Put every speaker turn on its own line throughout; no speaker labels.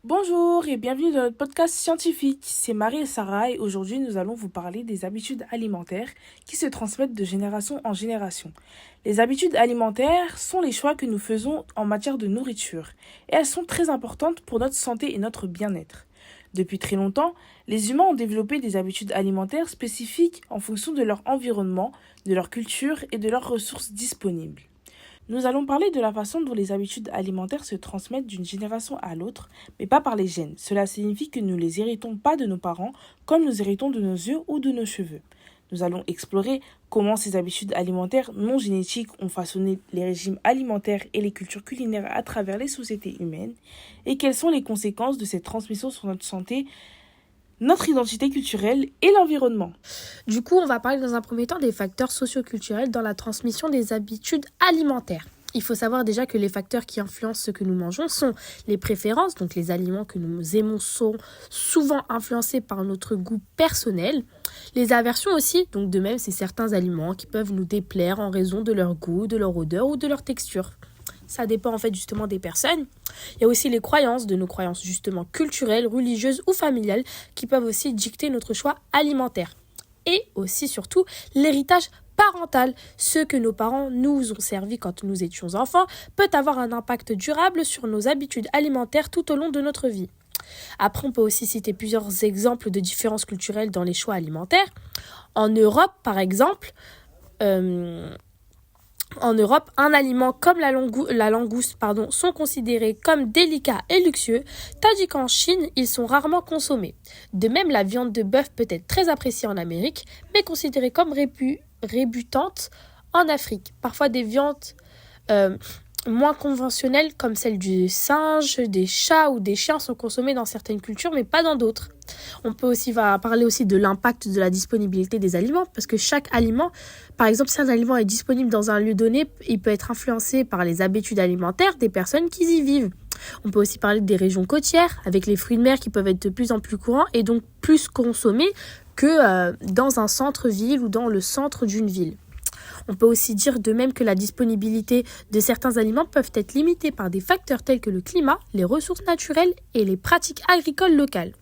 Bonjour et bienvenue dans notre podcast scientifique. C'est Marie et Sarah et aujourd'hui nous allons vous parler des habitudes alimentaires qui se transmettent de génération en génération. Les habitudes alimentaires sont les choix que nous faisons en matière de nourriture et elles sont très importantes pour notre santé et notre bien-être. Depuis très longtemps, les humains ont développé des habitudes alimentaires spécifiques en fonction de leur environnement, de leur culture et de leurs ressources disponibles. Nous allons parler de la façon dont les habitudes alimentaires se transmettent d'une génération à l'autre, mais pas par les gènes. Cela signifie que nous ne les héritons pas de nos parents, comme nous héritons de nos yeux ou de nos cheveux. Nous allons explorer comment ces habitudes alimentaires non génétiques ont façonné les régimes alimentaires et les cultures culinaires à travers les sociétés humaines, et quelles sont les conséquences de cette transmission sur notre santé, notre identité culturelle et l'environnement.
Du coup, on va parler dans un premier temps des facteurs socioculturels dans la transmission des habitudes alimentaires. Il faut savoir déjà que les facteurs qui influencent ce que nous mangeons sont les préférences, donc les aliments que nous aimons sont souvent influencés par notre goût personnel. Les aversions aussi, donc de même, c'est certains aliments qui peuvent nous déplaire en raison de leur goût, de leur odeur ou de leur texture. Ça dépend en fait justement des personnes. Il y a aussi les croyances, de nos croyances justement culturelles, religieuses ou familiales qui peuvent aussi dicter notre choix alimentaire. Et aussi surtout l'héritage parental. Ce que nos parents nous ont servi quand nous étions enfants peut avoir un impact durable sur nos habitudes alimentaires tout au long de notre vie. Après, on peut aussi citer plusieurs exemples de différences culturelles dans les choix alimentaires. En Europe, par exemple, un aliment comme la langouste sont considérés comme délicats et luxueux, tandis qu'en Chine, ils sont rarement consommés. De même, la viande de bœuf peut être très appréciée en Amérique, mais considérée comme rébutante en Afrique. Parfois, des viandes moins conventionnelles, comme celle du singe, des chats ou des chiens, sont consommées dans certaines cultures, mais pas dans d'autres. On peut aussi parler aussi de l'impact de la disponibilité des aliments, parce que chaque aliment, par exemple, si un aliment est disponible dans un lieu donné, il peut être influencé par les habitudes alimentaires des personnes qui y vivent. On peut aussi parler des régions côtières, avec les fruits de mer qui peuvent être de plus en plus courants et donc plus consommés que dans un centre-ville ou dans le centre d'une ville. On peut aussi dire de même que la disponibilité de certains aliments peuvent être limitées par des facteurs tels que le climat, les ressources naturelles et les pratiques agricoles locales.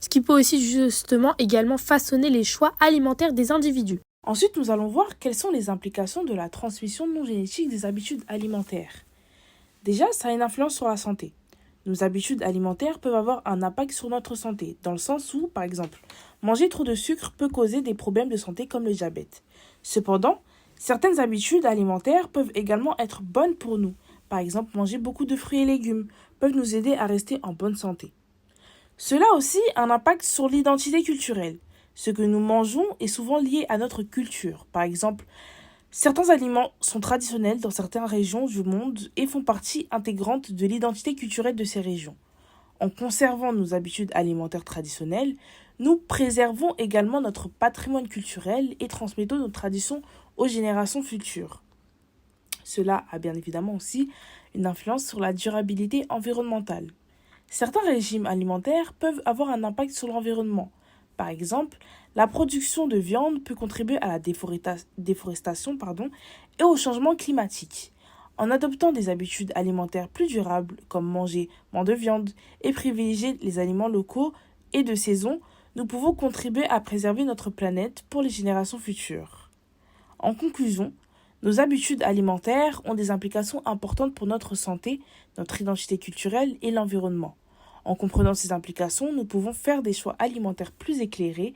Ce qui peut aussi justement également façonner les choix alimentaires des individus.
Ensuite, nous allons voir quelles sont les implications de la transmission non génétique des habitudes alimentaires. Déjà, ça a une influence sur la santé. Nos habitudes alimentaires peuvent avoir un impact sur notre santé, dans le sens où, par exemple, manger trop de sucre peut causer des problèmes de santé comme le diabète. Cependant, certaines habitudes alimentaires peuvent également être bonnes pour nous. Par exemple, manger beaucoup de fruits et légumes peuvent nous aider à rester en bonne santé. Cela a aussi un impact sur l'identité culturelle. Ce que nous mangeons est souvent lié à notre culture. Par exemple, certains aliments sont traditionnels dans certaines régions du monde et font partie intégrante de l'identité culturelle de ces régions. En conservant nos habitudes alimentaires traditionnelles, nous préservons également notre patrimoine culturel et transmettons nos traditions aux générations futures. Cela a bien évidemment aussi une influence sur la durabilité environnementale. Certains régimes alimentaires peuvent avoir un impact sur l'environnement. Par exemple, la production de viande peut contribuer à la déforestation et au changement climatique. En adoptant des habitudes alimentaires plus durables, comme manger moins de viande et privilégier les aliments locaux et de saison, nous pouvons contribuer à préserver notre planète pour les générations futures. En conclusion, nos habitudes alimentaires ont des implications importantes pour notre santé, notre identité culturelle et l'environnement. En comprenant ces implications, nous pouvons faire des choix alimentaires plus éclairés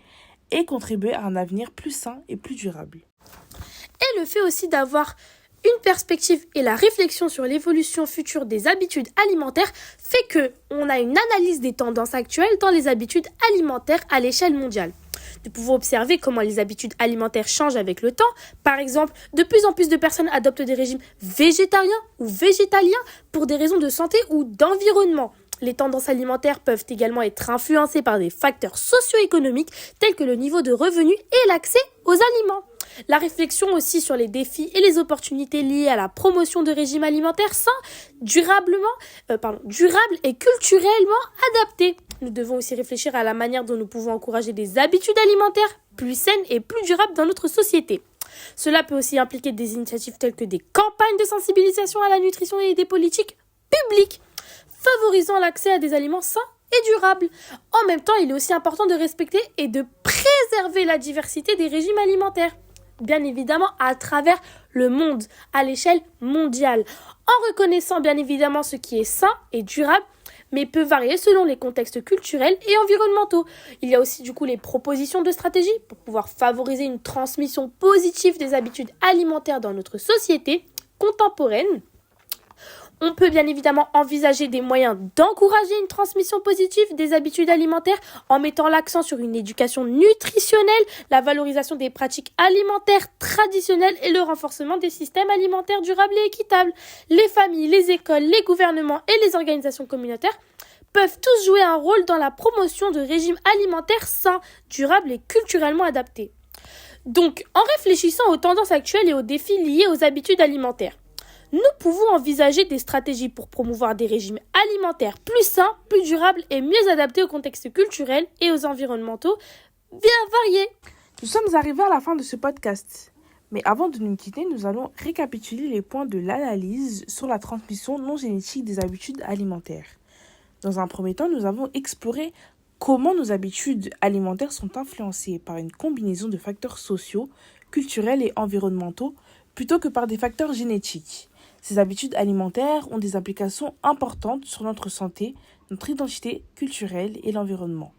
et contribuer à un avenir plus sain et plus durable.
Et le fait aussi d'avoir une perspective et la réflexion sur l'évolution future des habitudes alimentaires fait qu'on a une analyse des tendances actuelles dans les habitudes alimentaires à l'échelle mondiale. Nous pouvons observer comment les habitudes alimentaires changent avec le temps. Par exemple, de plus en plus de personnes adoptent des régimes végétariens ou végétaliens pour des raisons de santé ou d'environnement. Les tendances alimentaires peuvent également être influencées par des facteurs socio-économiques tels que le niveau de revenus et l'accès aux aliments. La réflexion aussi sur les défis et les opportunités liées à la promotion de régimes alimentaires sains, durables et culturellement adaptés. Nous devons aussi réfléchir à la manière dont nous pouvons encourager des habitudes alimentaires plus saines et plus durables dans notre société. Cela peut aussi impliquer des initiatives telles que des campagnes de sensibilisation à la nutrition et des politiques publiques. favorisant l'accès à des aliments sains et durables. En même temps, il est aussi important de respecter et de préserver la diversité des régimes alimentaires, bien évidemment à travers le monde, à l'échelle mondiale, en reconnaissant bien évidemment ce qui est sain et durable, mais peut varier selon les contextes culturels et environnementaux. Il y a aussi du coup les propositions de stratégies pour pouvoir favoriser une transmission positive des habitudes alimentaires dans notre société contemporaine. On peut bien évidemment envisager des moyens d'encourager une transmission positive des habitudes alimentaires en mettant l'accent sur une éducation nutritionnelle, la valorisation des pratiques alimentaires traditionnelles et le renforcement des systèmes alimentaires durables et équitables. Les familles, les écoles, les gouvernements et les organisations communautaires peuvent tous jouer un rôle dans la promotion de régimes alimentaires sains, durables et culturellement adaptés. Donc, en réfléchissant aux tendances actuelles et aux défis liés aux habitudes alimentaires, nous pouvons envisager des stratégies pour promouvoir des régimes alimentaires plus sains, plus durables et mieux adaptés au contexte culturel et aux environnementaux bien variés.
Nous sommes arrivés à la fin de ce podcast. Mais avant de nous quitter, nous allons récapituler les points de l'analyse sur la transmission non génétique des habitudes alimentaires. Dans un premier temps, nous avons exploré comment nos habitudes alimentaires sont influencées par une combinaison de facteurs sociaux, culturels et environnementaux plutôt que par des facteurs génétiques. Ces habitudes alimentaires ont des implications importantes sur notre santé, notre identité culturelle et l'environnement.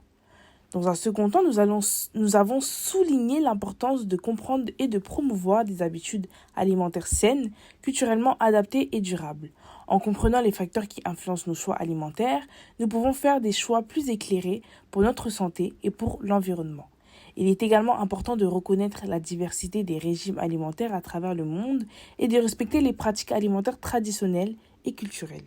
Dans un second temps, nous avons souligné l'importance de comprendre et de promouvoir des habitudes alimentaires saines, culturellement adaptées et durables. En comprenant les facteurs qui influencent nos choix alimentaires, nous pouvons faire des choix plus éclairés pour notre santé et pour l'environnement. Il est également important de reconnaître la diversité des régimes alimentaires à travers le monde et de respecter les pratiques alimentaires traditionnelles et culturelles.